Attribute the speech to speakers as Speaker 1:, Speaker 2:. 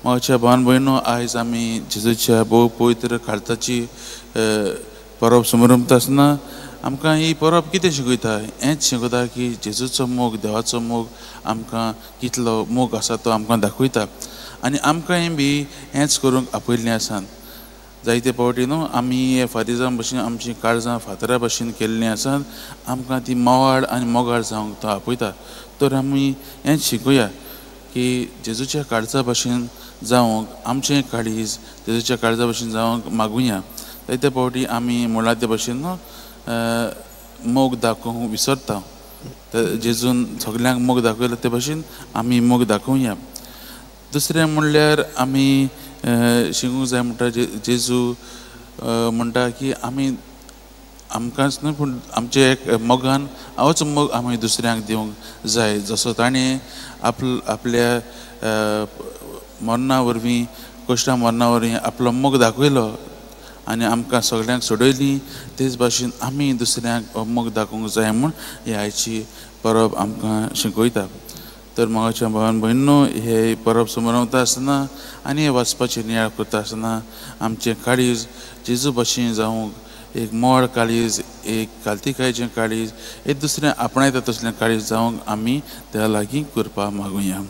Speaker 1: मोगाच्या भावान भयणो, आयज आमी जेजूच्या भोव पवित्र काळताची परब समारंभ आसतना आमकां ही परब कितें शिकयता? हेंच शिकयता की जेजूचो मोग, देवाचो मोग आमकां कितलो मोग आसा तो आमकां दाखयता. आनी आमकांय बी हेंच करूंक आपयल्लें आसा. जायते फावटी न्हू आमी हे फारिजां भशेन आमची काळजां फातरा भशेन केल्लीं आसात. आमकां ती मोवाळ आनी मोगाळ जावंक तो आपयता. तर आमी हेंच शिकुया की जेजूच्या काळजा भशेन जावंक आमचें काळीज जेजूच्या काळजा भशेन जावंक मागुया. जायते फावटी आमी मुळाते भशेन न्हू मोग दाखोवंक विसरता. जेजून सगल्यांक मोग दाखयलो ते भशेन आमी मोग दाखोवया. दुसरें म्हणल्यार आमी शिकूंक जाय म्हणटा जेजू म्हणटा की आमी आमकांच न्हू पूण आमचे एक मोगान होच मोग आमी दुसऱ्यांक दिवंक जाय. जसो ताणें आपल्या मरणा वरवीं कश्टां मरणा वरवीं आपलो मोग दाखयलो आनी आमकां सगळ्यांक सोडयली, तेच भाशेन आमी दुसऱ्यांक मोग दाखोवंक जाय म्हूण ही आयची परब आमकां शिकयता. तर मोगाच्या भावान भयणो, हे परब समारंभ आसतना आनी हे वाचपाची नियाळ करता आसतना आमचें काळीज जेजू भशेन जावंक एक मोड काळीज, एक काल्तिकायेचें काळीज, एक दुसरें आपणायता तसलें काळीज जावंक आमी त्या लागीं करपा मागुया.